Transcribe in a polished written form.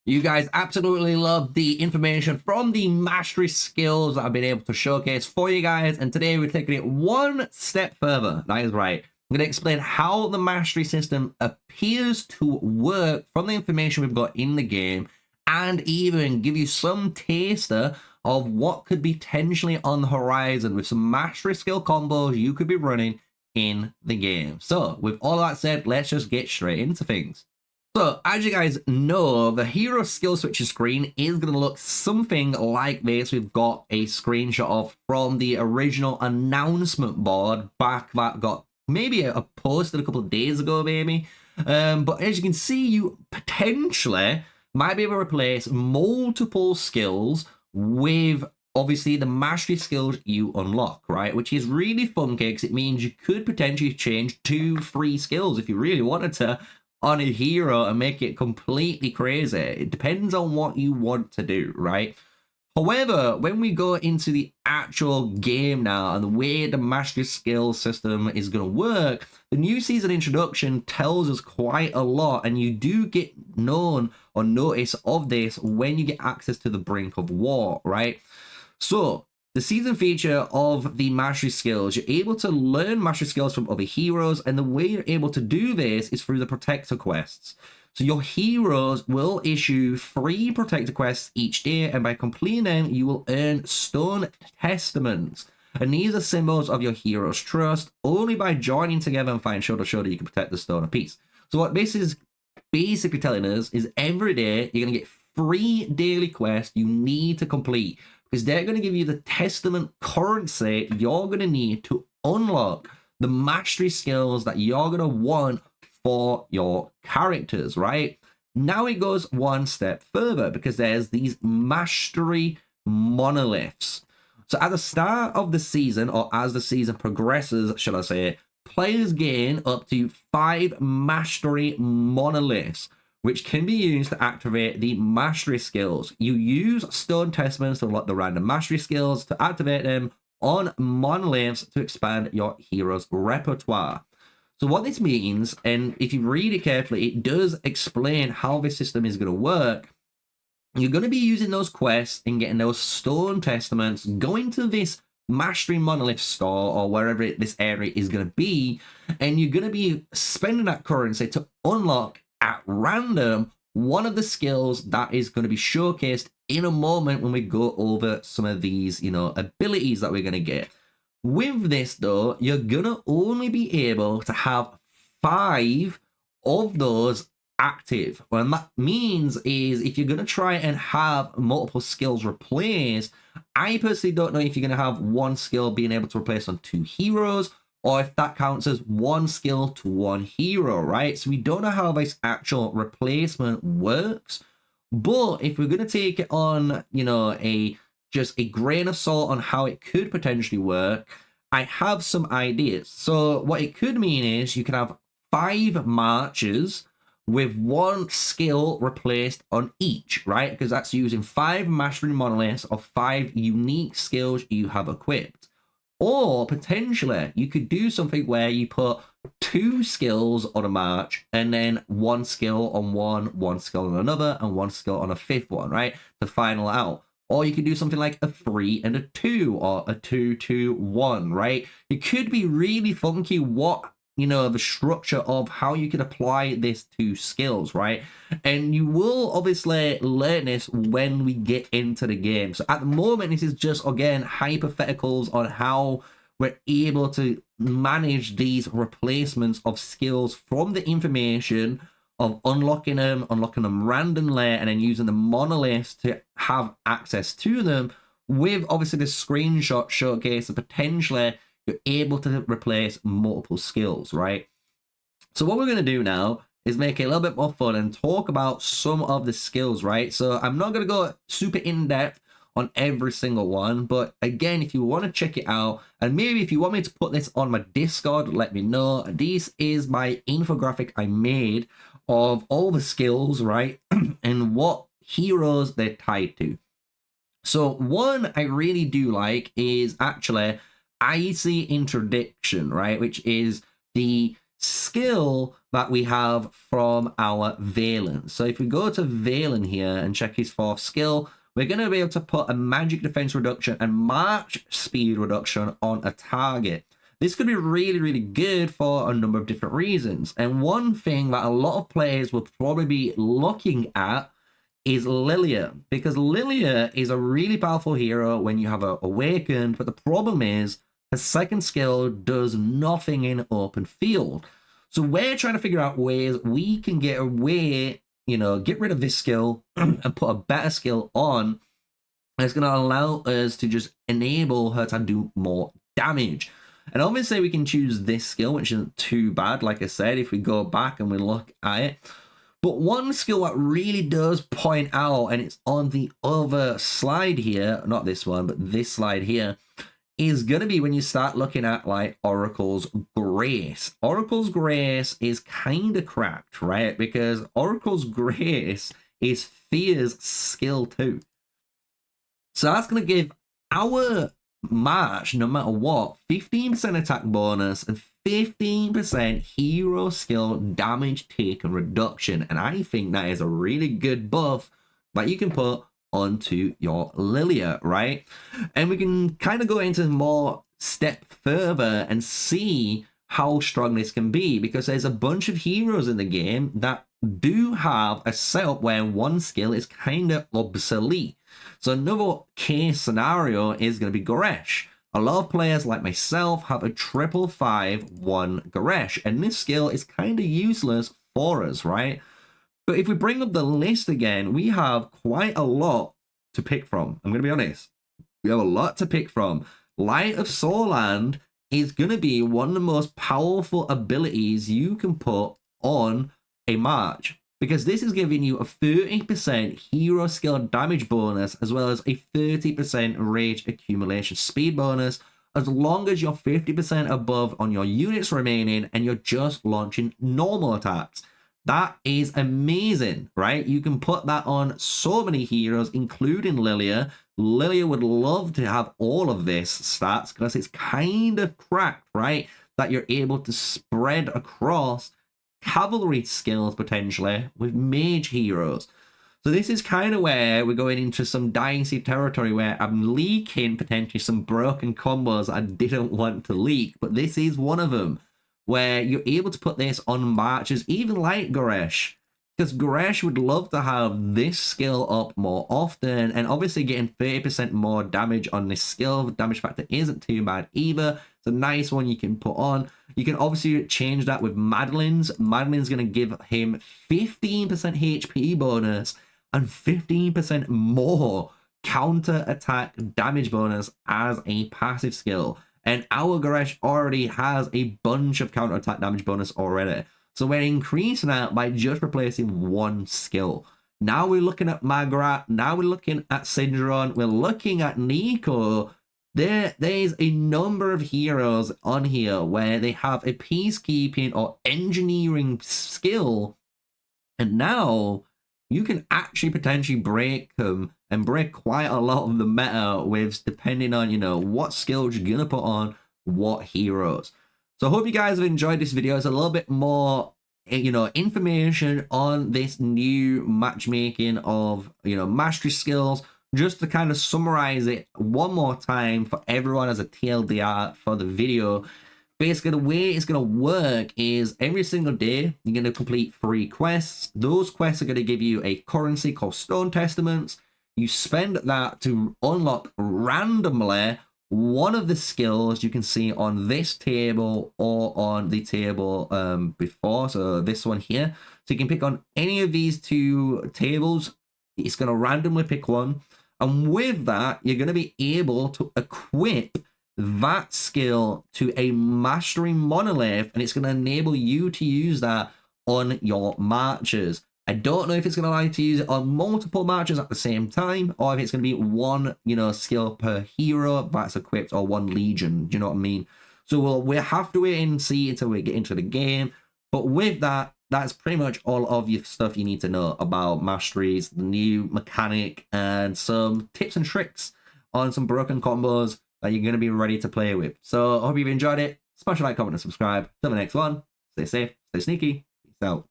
You guys absolutely love the information from the mastery skills that I've been able to showcase for you guys. And today we're taking it one step further. That is right. I'm going to explain how the mastery system appears to work from the information we've got in the game, and even give you some taster of what could be potentially on the horizon with some mastery skill combos you could be running in the game. So with all that said, let's just get straight into things. So, as you guys know, the hero skill switcher screen is going to look something like this. We've got a screenshot of from the original announcement board back that got maybe a posted a couple of days ago, maybe. But as you can see, you potentially might be able to replace multiple skills with obviously the mastery skills you unlock, right? Which is really funky because it means you could potentially change 2-3 skills if you really wanted to on a hero and make it completely crazy. It depends on what you want to do, right? However, when we go into the actual game now and the way the mastery skill system is going to work, the new season introduction tells us quite a lot, and you do get known or notice of this when you get access to the Brink of War, right? So the season feature of the mastery skills, you're able to learn mastery skills from other heroes, and the way you're able to do this is through the protector quests. So your heroes will issue 3 protector quests each day, and by completing them, you will earn stone testaments. And these are symbols of your hero's trust. Only by joining together and fighting shoulder to shoulder, you can protect the stone of peace. So what this is basically telling us is every day you're going to get 3 daily quests you need to complete, because they're going to give you the testament currency you're going to need to unlock the mastery skills that you're going to want for your characters, right? Now it goes one step further because there's these mastery monoliths. So at the start of the season, or as the season progresses, shall I say, players gain up to 5 mastery monoliths, which can be used to activate the mastery skills. You use stone testaments to unlock the random mastery skills to activate them on monoliths to expand your hero's repertoire. So what this means, and if you read it carefully, it does explain how this system is going to work. You're going to be using those quests and getting those stone testaments, going to this mastery monolith store or wherever this area is going to be, and you're going to be spending that currency to unlock at random one of the skills that is going to be showcased in a moment when we go over some of these, abilities that we're going to get. With this though, you're going to only be able to have 5 of those active. What that means is if you're going to try and have multiple skills replaced, I personally don't know if you're going to have one skill being able to replace on 2 heroes, or if that counts as 1 skill to 1 hero, right? So we don't know how this actual replacement works, but if we're going to take it on, just a grain of salt on how it could potentially work, I have some ideas. So what it could mean is you can have 5 marches with 1 skill replaced on each, right? Because that's using 5 mastery monoliths of 5 unique skills you have equipped. Or potentially you could do something where you put 2 skills on a march and then 1 skill on one skill on another, and 1 skill on a 5th one, right? To final out. Or you could do something like a 3 and a 2, or a 2-2-1, right? It could be really funky what, the structure of how you could apply this to skills, right? And you will obviously learn this when we get into the game. So at the moment, this is just, again, hypotheticals on how we're able to manage these replacements of skills from the information of unlocking them randomly, and then using the monoliths to have access to them, with obviously the screenshot showcase and potentially you're able to replace multiple skills, right? So what we're going to do now is make it a little bit more fun and talk about some of the skills, right? So I'm not going to go super in-depth on every single one, but again, if you want to check it out, and maybe if you want me to put this on my Discord, let me know. This is my infographic I made of all the skills, right? And what heroes they're tied to. So one I really do like is actually Icy Interdiction, right? Which is the skill that we have from our Valen. So if we go to Valen here and check his 4th skill, we're going to be able to put a magic defense reduction and march speed reduction on a target. This could be really, really good for a number of different reasons. And one thing that a lot of players will probably be looking at is Lilia, because Lilia is a really powerful hero when you have her awakened, but the problem is her 2nd skill does nothing in open field. So we're trying to figure out ways we can get away, you know, get rid of this skill and put a better skill on. It's going to allow us to just enable her to do more damage. And obviously we can choose this skill, which isn't too bad, like I said, if we go back and we look at it. But one skill that really does point out, and it's on the other slide here, not this one, but this slide here, is going to be when you start looking at like Oracle's Grace. Oracle's Grace is kind of cracked, right? Because Oracle's Grace is Fear's skill too. So that's going to give our March, no matter what, 15% attack bonus and 15% hero skill damage taken reduction. And I think that is a really good buff that you can put onto your Lilia, right? And we can kind of go into more step further and see how strong this can be, because there's a bunch of heroes in the game that do have a setup where one skill is kind of obsolete. So another case scenario is going to be Goresh. A lot of players like myself have a 555-1 Goresh, and this skill is kind of useless for us, right? But if we bring up the list again, we have quite a lot to pick from. I'm going to be honest. We have a lot to pick from. Light of Soulland is going to be one of the most powerful abilities you can put on a March, because this is giving you a 30% hero skill damage bonus as well as a 30% rage accumulation speed bonus, as long as you're 50% above on your units remaining and you're just launching normal attacks. That is amazing, right? You can put that on so many heroes, including Lilia. Lilia would love to have all of this stats because it's kind of cracked, right? That you're able to spread across cavalry skills potentially with mage heroes. So this is kind of where we're going into some dicey territory where I'm leaking potentially some broken combos I didn't want to leak, but this is one of them where you're able to put this on marches, even like Goresh, because Goresh would love to have this skill up more often, and obviously getting 30% more damage on this skill, the damage factor isn't too bad either. It's a nice one you can put on. You can obviously change that with Madeline's. Madeline's going to give him 15% HP bonus and 15% more counter attack damage bonus as a passive skill. And our Goresh already has a bunch of counter attack damage bonus already. So we're increasing that by just replacing one skill. Now we're looking at Magrat. Now we're looking at Syndron. We're looking at Nico. There's a number of heroes on here where they have a peacekeeping or engineering skill. And now you can actually potentially break them and break quite a lot of the meta with, depending on, you know, what skills you're going to put on what heroes. So I hope you guys have enjoyed this video. It's a little bit more, you know, information on this new matchmaking of, you know, mastery skills. Just to kind of summarize it one more time for everyone as a TLDR for the video. Basically, the way it's going to work is every single day, you're going to complete 3 quests. Those quests are going to give you a currency called Stone Testaments. You spend that to unlock randomly one of the skills you can see on this table or on the table before. So this one here. So you can pick on any of these 2 tables. It's going to randomly pick one. And with that, you're going to be able to equip that skill to a mastery monolith, and it's going to enable you to use that on your marches. I don't know if it's going to allow you to use it on multiple marches at the same time, or if it's going to be one, you know, skill per hero that's equipped, or one legion. Do you know what I mean? So we'll have to wait and see until we get into the game. But with that, that's pretty much all of your stuff you need to know about masteries, the new mechanic, and some tips and tricks on some broken combos that you're going to be ready to play with. So I hope you've enjoyed it. Smash a like, comment, and subscribe. Till the next one. Stay safe, stay sneaky. Peace out.